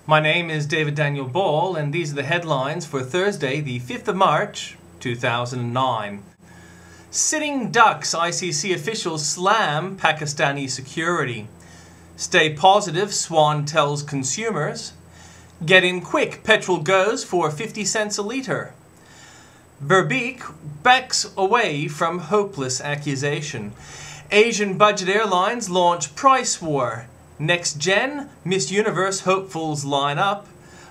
My name is David Daniel Ball, and these are the headlines for Thursday, the 5th of March, 2009. Sitting ducks, ICC officials slam Pakistani security. Stay positive, Swan tells consumers. Get in quick, petrol goes for 50 cents a litre. Verbeek backs away from hopeless accusation. Asian budget airlines launch price war. Next Gen, Miss Universe hopefuls line up.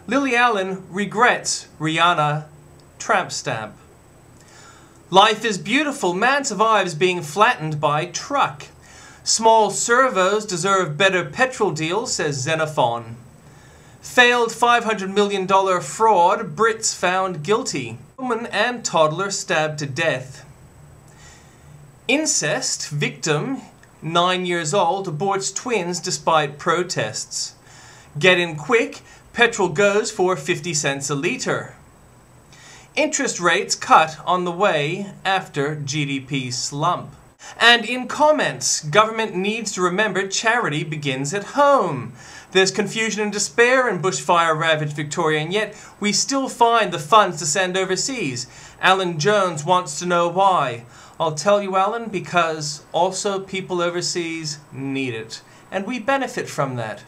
Lily Allen regrets Rihanna tramp stamp. Life is beautiful. Man survives being flattened by truck. Small servos deserve better petrol deals, says Xenophon. Failed $500 million fraud, Brits found guilty. Woman and toddler stabbed to death. Incest victim, 9 years old, aborts twins despite protests. Get in quick, petrol goes for 50 cents a litre. Interest rates cut on the way after GDP slump. And in comments, government needs to remember charity begins at home. There's confusion and despair in bushfire-ravaged Victoria, and yet we still find the funds to send overseas. Alan Jones wants to know why. I'll tell you, Alan, because also people overseas need it, and we benefit from that.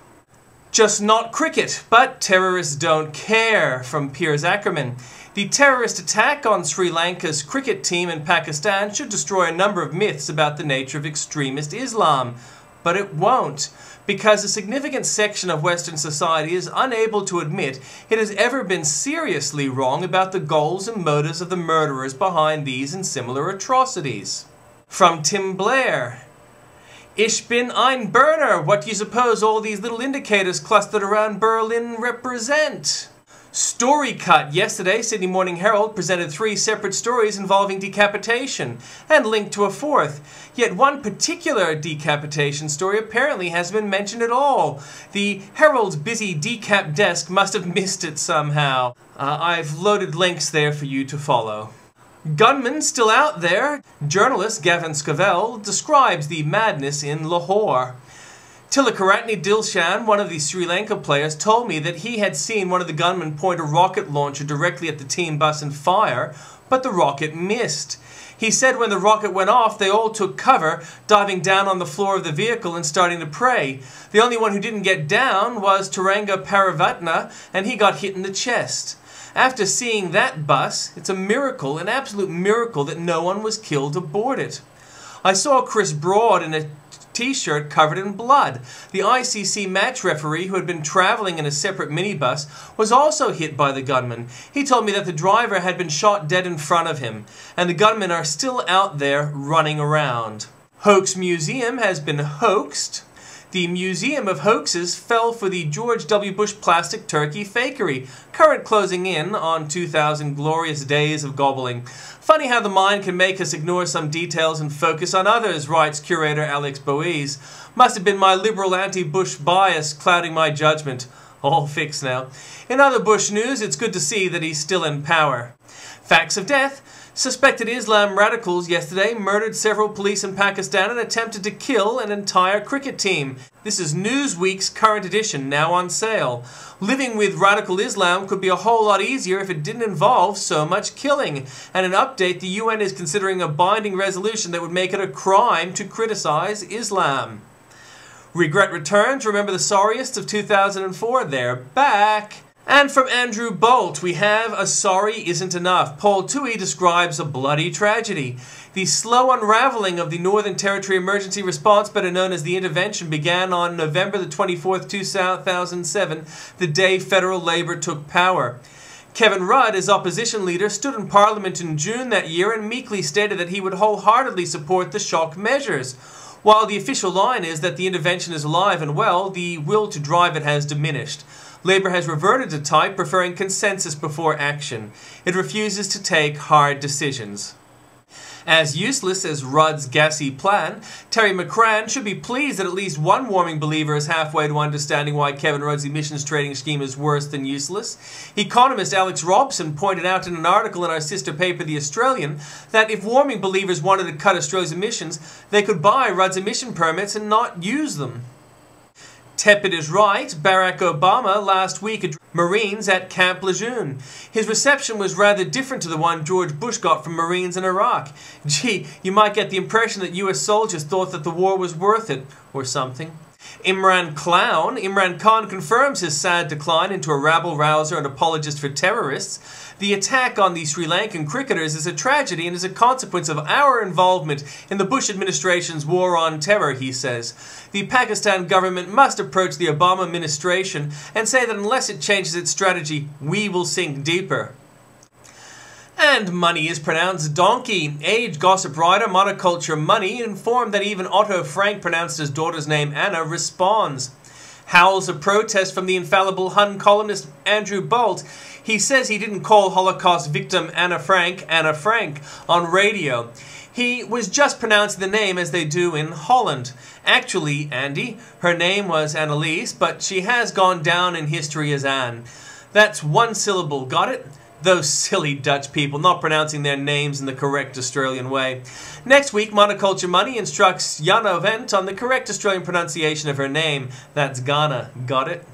Just not cricket, but terrorists don't care, from Piers Akerman. The terrorist attack on Sri Lanka's cricket team in Pakistan should destroy a number of myths about the nature of extremist Islam. But it won't, because a significant section of Western society is unable to admit it has ever been seriously wrong about the goals and motives of the murderers behind these and similar atrocities. From Tim Blair. Ich bin ein Berner. What do you suppose all these little indicators clustered around Berlin represent? Story cut. Yesterday, Sydney Morning Herald presented 3 separate stories involving decapitation and linked to a 4th. Yet one particular decapitation story apparently hasn't been mentioned at all. The Herald's busy decap desk must have missed it somehow. I've loaded links there for you to follow. Gunmen still out there. Journalist Gavin Scovell describes the madness in Lahore. Tilakaratne Dilshan, one of the Sri Lanka players, told me that he had seen one of the gunmen point a rocket launcher directly at the team bus and fire, but the rocket missed. He said when the rocket went off, they all took cover, diving down on the floor of the vehicle and starting to pray. The only one who didn't get down was Taranga Paravatna, and he got hit in the chest. After seeing that bus, it's a miracle, an absolute miracle, that no one was killed aboard it. I saw Chris Broad in a t-shirt covered in blood. The ICC match referee, who had been traveling in a separate minibus, was also hit by the gunman. He told me that the driver had been shot dead in front of him, and the gunmen are still out there running around. Hoax Museum has been hoaxed. The Museum of Hoaxes fell for the George W. Bush plastic turkey fakery, current closing in on 2,000 glorious days of gobbling. Funny how the mind can make us ignore some details and focus on others, writes curator Alex Boise. Must have been my liberal anti-Bush bias clouding my judgment. All fixed now. In other Bush news, it's good to see that he's still in power. Facts of death. Suspected Islam radicals yesterday murdered several police in Pakistan and attempted to kill an entire cricket team. This is Newsweek's current edition, now on sale. Living with radical Islam could be a whole lot easier if it didn't involve so much killing. And an update, the UN is considering a binding resolution that would make it a crime to criticize Islam. Regret returns. Remember the sorriest of 2004? They're back. And from Andrew Bolt, we have A Sorry Isn't Enough. Paul Toohey describes a bloody tragedy. The slow unraveling of the Northern Territory Emergency Response, better known as the Intervention, began on November the 24th, 2007, the day federal Labour took power. Kevin Rudd, as opposition leader, stood in Parliament in June that year and meekly stated that he would wholeheartedly support the shock measures. While the official line is that the intervention is alive and well, the will to drive it has diminished. Labour has reverted to type, preferring consensus before action. It refuses to take hard decisions. As useless as Rudd's gassy plan, Terry McCrann should be pleased that at least one warming believer is halfway to understanding why Kevin Rudd's emissions trading scheme is worse than useless. Economist Alex Robson pointed out in an article in our sister paper, The Australian, that if warming believers wanted to cut Australia's emissions, they could buy Rudd's emission permits and not use them. Tepid is right. Barack Obama last week addressed Marines at Camp Lejeune. His reception was rather different to the one George Bush got from Marines in Iraq. Gee, you might get the impression that US soldiers thought that the war was worth it, or something. Imran Khan confirms his sad decline into a rabble-rouser and apologist for terrorists. The attack on the Sri Lankan cricketers is a tragedy and is a consequence of our involvement in the Bush administration's war on terror, he says. The Pakistan government must approach the Obama administration and say that unless it changes its strategy, we will sink deeper. And money is pronounced donkey. Age gossip writer Monoculture Money informed that even Otto Frank pronounced his daughter's name Anna responds. Howls of protest from the infallible Hun columnist Andrew Bolt. He says he didn't call Holocaust victim Anna Frank on radio. He was just pronouncing the name as they do in Holland. Actually, Andy, her name was Anneliese, but she has gone down in history as Anne. That's one syllable, got it? Those silly Dutch people not pronouncing their names in the correct Australian way. Next week, Monoculture Money instructs Jana Vent on the correct Australian pronunciation of her name. That's Ghana. Got it?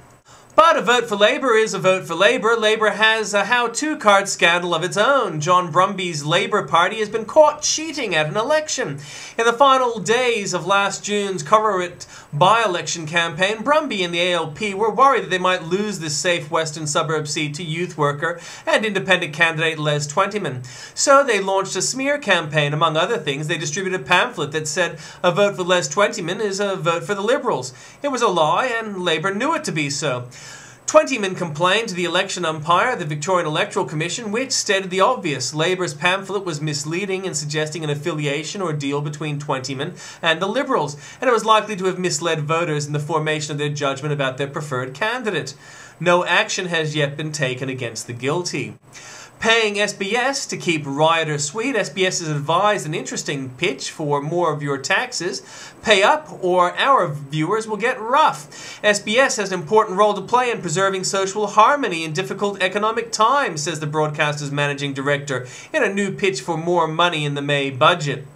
But a vote for Labour is a vote for Labour. Labour has a how-to card scandal of its own. John Brumby's Labour Party has been caught cheating at an election. In the final days of last June's Cover-It by-election campaign, Brumby and the ALP were worried that they might lose this safe Western suburb seat to youth worker and independent candidate Les Twentyman. So they launched a smear campaign. Among other things, they distributed a pamphlet that said a vote for Les Twentyman is a vote for the Liberals. It was a lie, and Labour knew it to be so. Twentyman complained to the election umpire, the Victorian Electoral Commission, which stated the obvious. Labour's pamphlet was misleading in suggesting an affiliation or deal between Twentyman and the Liberals, and it was likely to have misled voters in the formation of their judgment about their preferred candidate. No action has yet been taken against the guilty. Paying SBS to keep rioter sweet. SBS has advised an interesting pitch for more of your taxes. Pay up or our viewers will get rough. SBS has an important role to play in preserving social harmony in difficult economic times, says the broadcaster's managing director in a new pitch for more money in the May budget.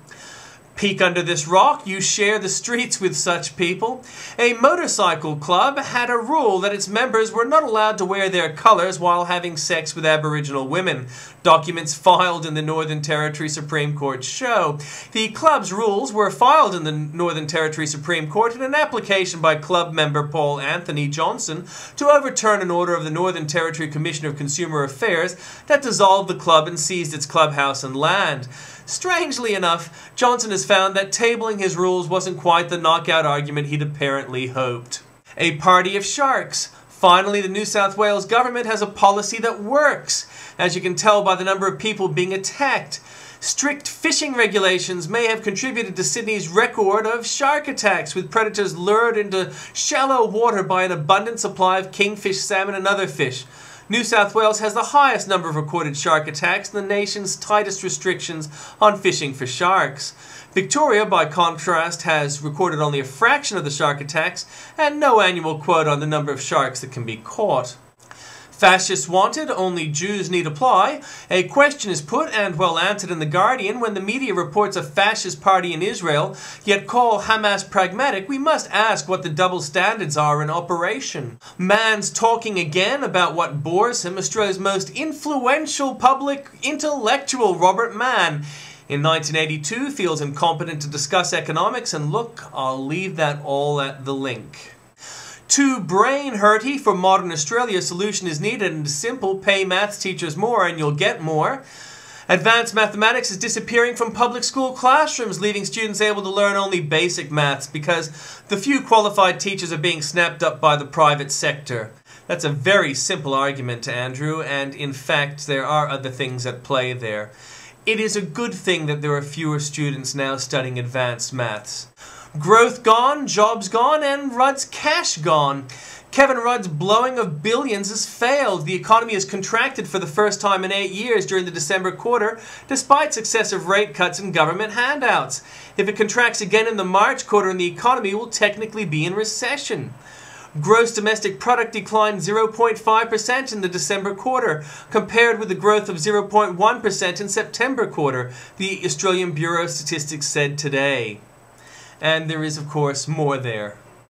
Peek under this rock, you share the streets with such people. A motorcycle club had a rule that its members were not allowed to wear their colours while having sex with Aboriginal women. Documents filed in the Northern Territory Supreme Court show. The club's rules were filed in the Northern Territory Supreme Court in an application by club member Paul Anthony Johnson to overturn an order of the Northern Territory Commissioner of Consumer Affairs that dissolved the club and seized its clubhouse and land. Strangely enough, Johnson has found that tabling his rules wasn't quite the knockout argument he'd apparently hoped. A party of sharks. Finally, the New South Wales government has a policy that works, as you can tell by the number of people being attacked. Strict fishing regulations may have contributed to Sydney's record of shark attacks, with predators lured into shallow water by an abundant supply of kingfish, salmon and other fish. New South Wales has the highest number of recorded shark attacks and the nation's tightest restrictions on fishing for sharks. Victoria, by contrast, has recorded only a fraction of the shark attacks and no annual quota on the number of sharks that can be caught. Fascists wanted, only Jews need apply. A question is put and well answered in The Guardian. When the media reports a fascist party in Israel, yet call Hamas pragmatic, we must ask what the double standards are in operation. Man's talking again about what bores him. Australia's most influential public intellectual, Robert Mann, in 1982 feels incompetent to discuss economics, and look, I'll leave that all at the link. Too brain-hurty for modern Australia, a solution is needed and is simple. Pay maths teachers more and you'll get more. Advanced mathematics is disappearing from public school classrooms, leaving students able to learn only basic maths because the few qualified teachers are being snapped up by the private sector. That's a very simple argument, Andrew, and in fact there are other things at play there. It is a good thing that there are fewer students now studying advanced maths. Growth gone, jobs gone, and Rudd's cash gone. Kevin Rudd's blowing of billions has failed. The economy has contracted for the first time in 8 years during the December quarter, despite successive rate cuts and government handouts. If it contracts again in the March quarter, the economy will technically be in recession. Gross domestic product declined 0.5% in the December quarter, compared with the growth of 0.1% in September quarter, the Australian Bureau of Statistics said today. And there is, of course, more there.